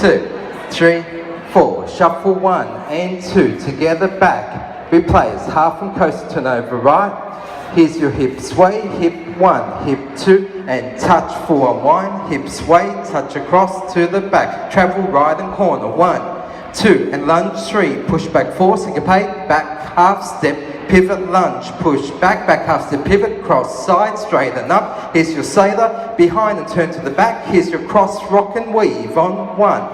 2, 3, 4. Shuffle 1 and 2. Together back. Replace. Half and coaster, turn over right. Here's your hip sway. Hip 1, hip 2, and touch. Full unwind. Hip sway, touch across to the back. Travel right and corner. 1, 2, and lunge 3. Push back 4, syncopate. Back half step. Pivot, lunge, push, back half step, pivot, cross, side, straighten up. Here's your sailor, behind and turn to the back. Here's your cross, rock and weave on 1,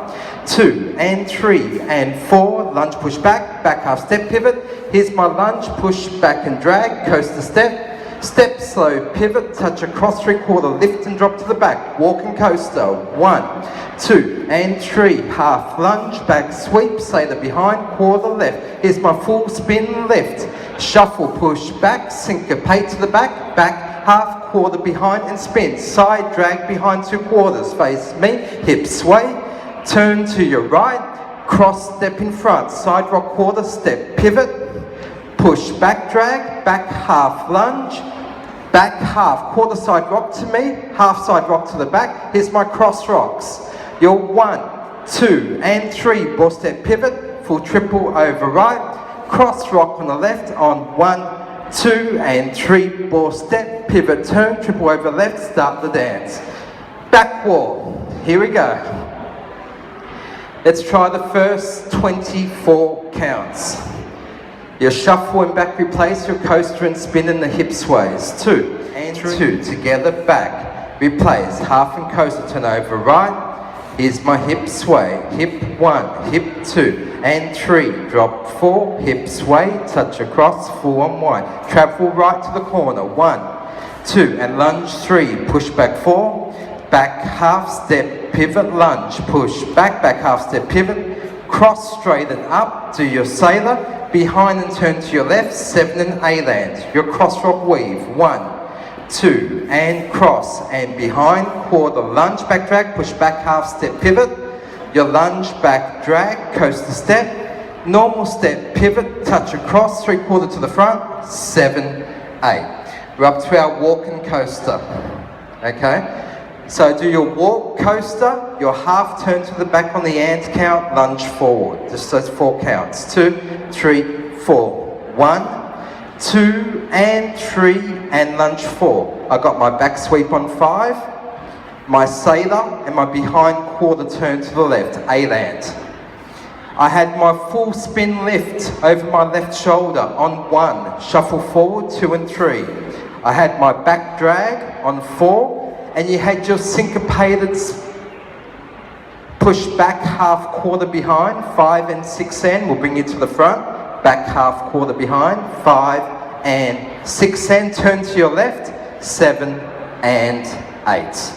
2, and 3, and 4. Lunge, push back half step, pivot. Here's my lunge, push back and drag, coaster step. Step, slow, pivot, touch across, 3/4, lift and drop to the back. Walk and coaster, 1, 2, and 3. Half lunge, back sweep, sailor behind, quarter left. Here's my full spin left. Shuffle, push back, syncopate to the back, back half, quarter behind and spin. Side drag behind 2/4, face me, hip sway, turn to your right, cross step in front, side rock quarter step, pivot, push back drag, back half lunge, back half, quarter side rock to me, half side rock to the back. Here's my cross rocks. Your 1, 2, and 3, ball step pivot, full triple over right. Cross rock on the left on 1, 2, and 3. Ball step, pivot, turn, triple over left, start the dance. Back wall. Here we go. Let's try the first 24 counts. Your shuffle and back, replace your coaster and spin in the hip sways. 2 and 2, together back. Replace, half and coaster, turn over right. Here's my hip sway. Hip 1, hip 2, and 3. Drop 4, hip sway, touch across, full unwind. Travel right to the corner. 1, 2, and lunge 3. Push back 4, back half step, pivot, lunge, push back half step, pivot, cross, straighten up, do your sailor, behind and turn to your left, 7 and A land. Your cross rock weave. 1, 2, and cross, and behind, quarter, lunge, back drag, push back half step, pivot, your lunge, back drag, coaster step, normal step, pivot, touch across, 3/4 to the front, 7, 8. We're up to our walk and coaster, okay? So do your walk, coaster, your half turn to the back on the ant count, lunge forward, just those 4 counts, 2, 3, 4, 1, 2, and 3, and lunge 4. I got my back sweep on 5, my sailor, and my behind quarter turn to the left, A-land. I had my full spin lift over my left shoulder on 1, shuffle forward, 2 and 3. I had my back drag on 4, and you had your syncopated push back half quarter behind, 5 and 6 and, we'll bring you to the front, back half quarter behind, 5 and 6 and, turn to your left, 7 and 8.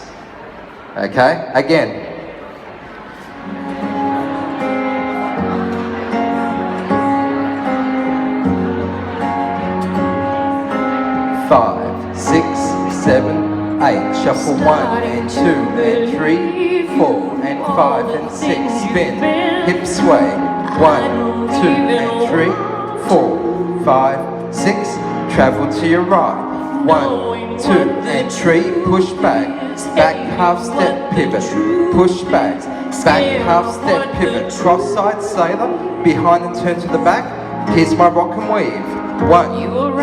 Okay, again. Five, 6, 7, 8. Shuffle 1 and 2 and 3, 4 and 5 and 6. Spin, hip sway. 1, 2 and 3, 4, 5, 6. Travel to your right. 1, 2 and 3. Push back. Back half step pivot. Push back. Back half step pivot. Cross side sailor. Behind and turn to the back. Here's my rock and weave. 1,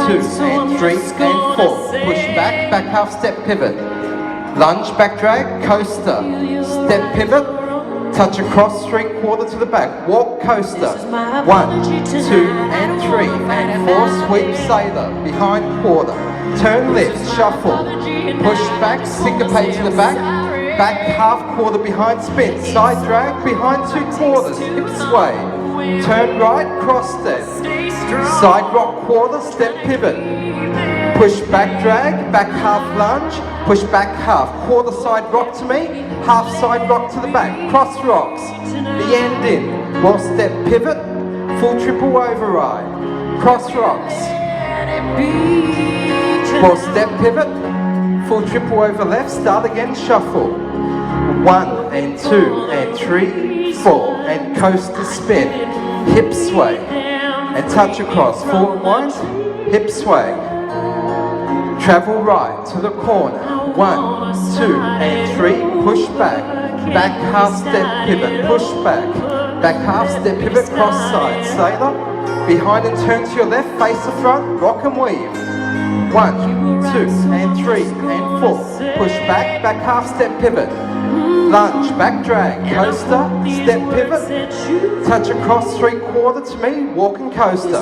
2 and 3 and 4. Push back. Back half step pivot. Lunge back drag. Coaster. Step pivot. Touch across 3/4 to the back. Walk coaster. 1, 2 and 3 and 4. Sweep sailor. Behind quarter. Turn left. Shuffle. Push back. Syncopate to the back. Back half quarter behind spin. Side drag behind 2/4. Hip sway. Turn right. Cross step. Side rock quarter. Step pivot. Push back drag. Back half lunge. Push back half. Quarter side rock to me. Half side rock to the back. Cross rocks. The end in. Ball step pivot. Full triple override. Cross rocks. Ball step pivot. Full triple over left. Start again. Shuffle. 1 and 2 and 3, 4 and coaster spin. Hip sway. And touch across. Forward one. Hip sway. Travel right to the corner. 1, 2 and 3. Push back. back half step pivot, push back, back half step pivot, cross side, sailor, behind and turn to your left, face the front, rock and weave. 1, 2, and 3, and 4, push back, back half step pivot, lunge, back drag, coaster, step pivot, touch across 3/4 to me, walk and coaster.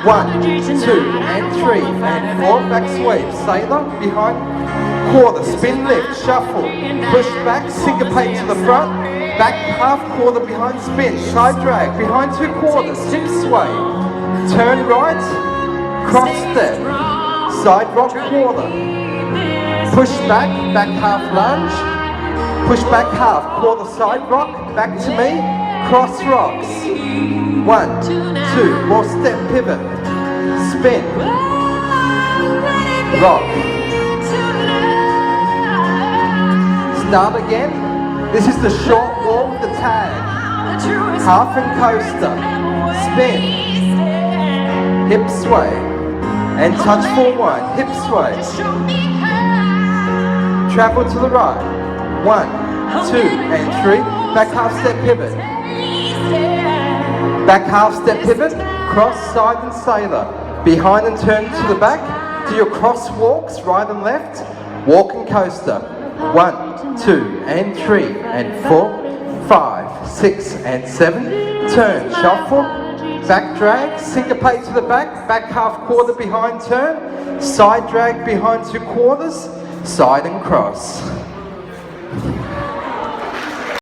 1, 2, and 3, and 4, back sweep, sailor, behind, quarter, spin lift, shuffle, push back, syncopate to the front, back half quarter behind spin, side drag, behind 2/4, hip sway, turn right, cross step, side rock quarter, push back, back half lunge, push back half, quarter side rock, back to me, cross rocks. 1, 2, more step pivot, spin, rock. Start again. This is the short wall with the tag. Half and coaster, spin, hip sway, and touch for 1, hip sway. Travel to the right. 1, 2, and 3, back half step pivot. Back half step pivot, cross side and sailor. Behind and turn to the back. Do your cross walks, right and left. Walk and coaster. 1, 2, and 3, and 4, 5, 6, and 7. Turn, shuffle, back drag, syncopate to the back, back half quarter behind turn, side drag behind 2/4, side and cross.